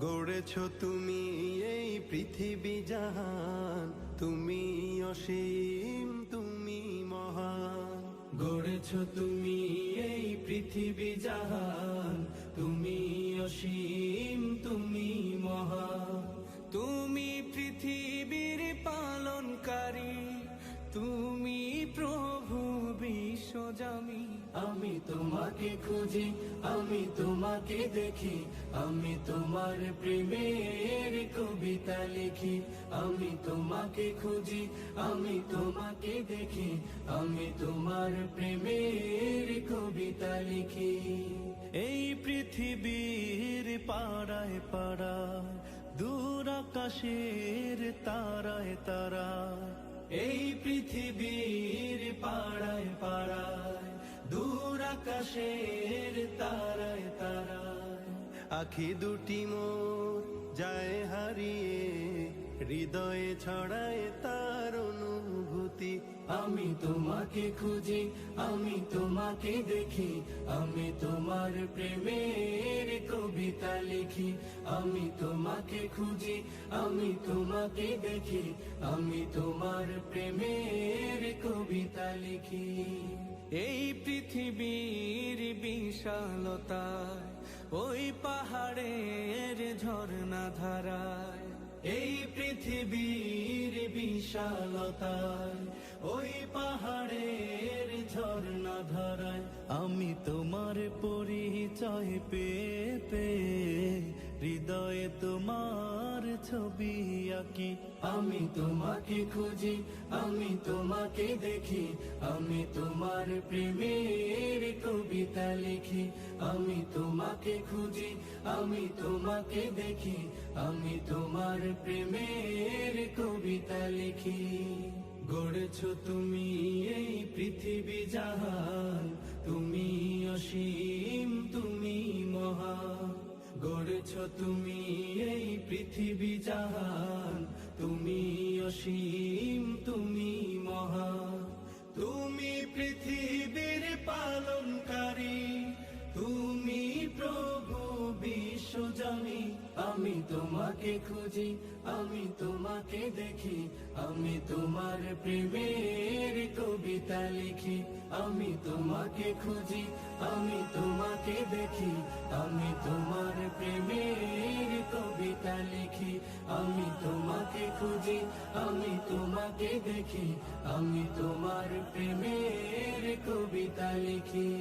গড়েছো তুমি এই পৃথিবী জাহান, তুমি অসীম, তুমি মহান। গড়েছো তুমি এই পৃথিবী জাহান, তুমি অসীম, তুমি মহান। তুমি পৃথিবীর পালনকারী, তুমি প্রভু বিশ্বজামি। আমি তোমাকে খুঁজি, আমি তোমাকে দেখি, আমি তোমার প্রেমের কবিতা লিখি। আমি তোমাকে খুঁজি, আমি তোমাকে দেখি, আমি তোমার প্রেমের কবিতা লিখি। এই পৃথিবীর পাড়ায় পাড়ায়, দূর আকাশের তারায় তারায়, এই পৃথিবীর পাড়ায় পাড়ায়, দূর আকাশের তারায় তারায়, আখি দুটি মোর যায় হারিয়ে, হৃদয়ে ছড়ায় তার অনুভূতি। আমি তোমাকে খুঁজি, আমি তোমাকে দেখি, আমি তোমার প্রেমের কবিতা লিখি। আমি তোমাকে খুঁজি, আমি তোমাকে দেখি, আমি তোমার প্রেমের কবিতা লিখি। এই পৃথিবীর বিশালতায়, ওই পাহাড়ের ঝর্ণা ধারায়, এই পৃথিবীর বিশালতায়, ওই পাহাড়ের ঝর্ণা ধারায়, আমি তোমার পরিচয় পেয়ে পেয়ে, হৃদয়ে তোমার ছবি আঁকি। আমি তোমাকে খুঁজি, আমি তোমাকে দেখি, আমি তোমার প্রেমের কবিতা লিখি। আমি তোমাকে খুঁজি, আমি তোমাকে দেখি, আমি তোমার প্রেমের কবিতা লিখি। গড়েছো তুমি এই পৃথিবী জাহান, তুমি অসীম, তুমি মহান। গড়েছো তুমি এই পৃথিবী জাহান, তুমি অসীম, তুমি মহান। তুমি পৃথিবীর পালনকারী, তুমি প্রভু বিশ্বজামি। আমি তোমাকে খুঁজি, আমি তোমাকে দেখি, আমি তোমার প্রেমের কবিতা লিখি। আমি তোমাকে খুঁজি, আমি তোমাকে দেখি, আমি তোমার প্রেমের কবিতা লিখি। আমি তোমাকে খুঁজি, আমি তোমাকে দেখি, আমি তোমার প্রেমের কবিতা লিখি।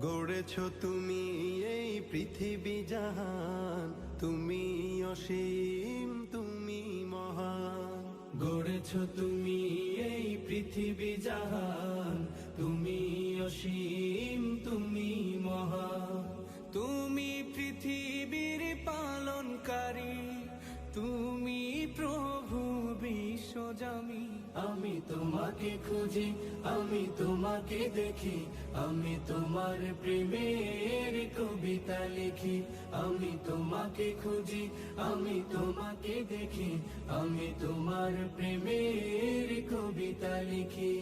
গড়েছো তুমি এই পৃথিবী জাহান, তুমি অসীম, তুমি মহান। গড়েছো তুমি এই পৃথিবী জাহান, তুমি অসীম, তুমি মহান। তুমি পৃথিবীর পালনকারী, তুমি প্রভু বিশ্বজামি। আমি তোমাকে খুঁজি, আমি তোমাকে দেখি, আমি তোমার প্রেমের কবিতা লিখি। আমি তোমাকে খুঁজি, আমি তোমাকে দেখি, আমি তোমার প্রেমের কবিতা লিখি।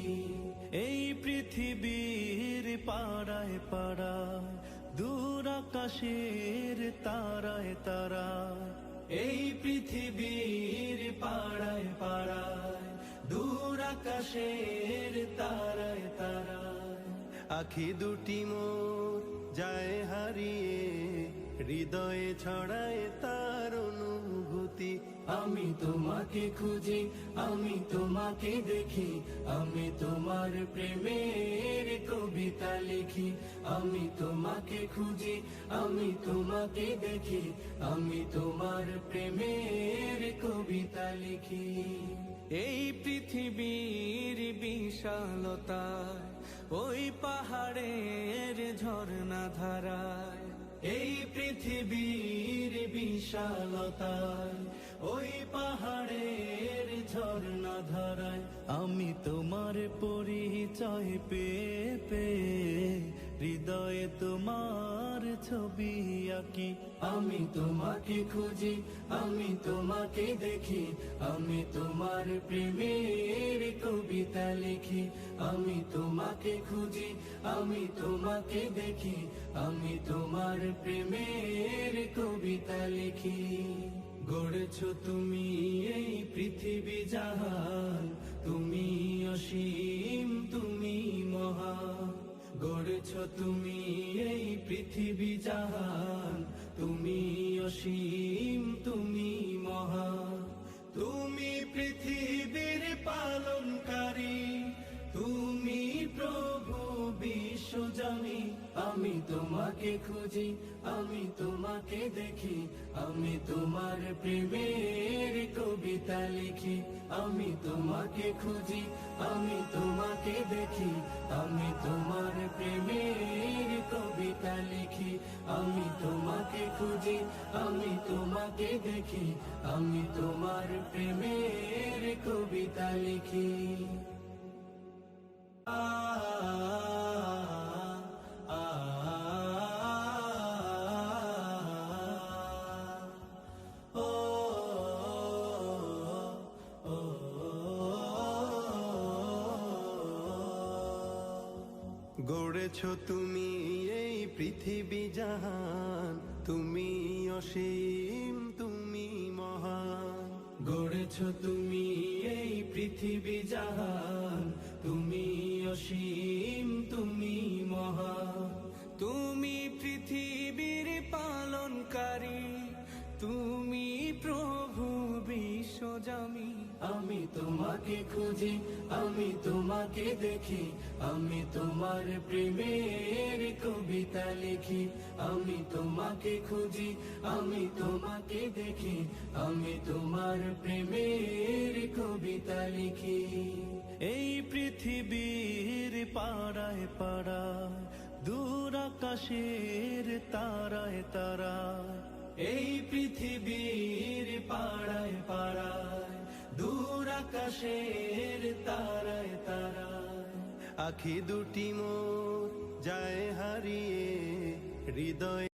এই পৃথিবীর পাড়ায় পাড়ায়, দূর আকাশের তারায় তারায়, এই পৃথিবীর পাড়ায় পাড়ায়, দূর আকাশের তারায় তারায়, আখি দুটি মোর যায় হারিয়ে, হৃদয়ে ছড়ায় তার অনুভূতি। আমি তোমাকে খুঁজি, আমি তোমাকে দেখি, আমি তোমার প্রেমের কবিতা লিখি। আমি তোমাকে খুঁজি, আমি তোমাকে দেখি, আমি তোমার প্রেমের কবিতা লিখি। এই পৃথিবীর বিশালতায়, ওই পাহাড়ের ঝর্ণা ধারায়, এই পৃথিবীর বিশালতায়, ওই পাহাড়ের ঝর্ণা ধারায়, আমি তোমার পরিচয় পেয়ে পেয়ে, হৃদয়ে তোমার ছবি আঁকি। আমি তোমাকে খুঁজি, আমি তোমাকে দেখি, আমি তোমার প্রেমের কবিতা লিখি। আমি তোমাকে খুঁজি, আমি তোমাকে দেখি, আমি তোমার প্রেমের কবিতা লিখি। গড়েছো তুমি এই পৃথিবী জাহান, তুমি অসীম, তুমি মহান। গড়েছো তুমি এই পৃথিবী জাহান, তুমি অসীম, তুমি মহান। তুমি পৃথিবীর পালনকারী, তুমি প্রভু বিশ্বজামি। আমি তোমাকে খুঁজি, আমি তোমাকে দেখি, আমি তোমার প্রেমের কবিতা লিখি। আমি তোমাকে খুঁজি, আমি তোমাকে দেখি, আমি তোমার প্রেমের কবিতা লিখি। আমি তোমাকে খুঁজি, আমি তোমাকে দেখি, আমি তোমার প্রেমের কবিতা লিখি। গড়েছো তুমি এই পৃথিবী জাহান, তুমি অসীম, তুমি মহান। গড়েছো তুমি এই পৃথিবী জাহান, তুমি অসীম, তুমি মহান। তুমি পৃথিবীর পালনকারী, তুমি প্রভু বিশ্বজামি। আমি তোমাকে খুঁজি, আমি তোমাকে দেখি, আমি তোমার প্রেমের কবিতা লিখি। আমি তোমাকে খুঁজি, আমি তোমাকে দেখি, আমি তোমার প্রেমের কবিতা লিখি। এই পৃথিবীর পাড়ায় পাড়ায়, দূর আকাশের তারায় তারায়। এই পৃথিবীর পাড়ায় পাড়ায়, দূর আকাশের তারায় তারায়। আখি দুটি মোর যায় হারিয়ে হৃদয়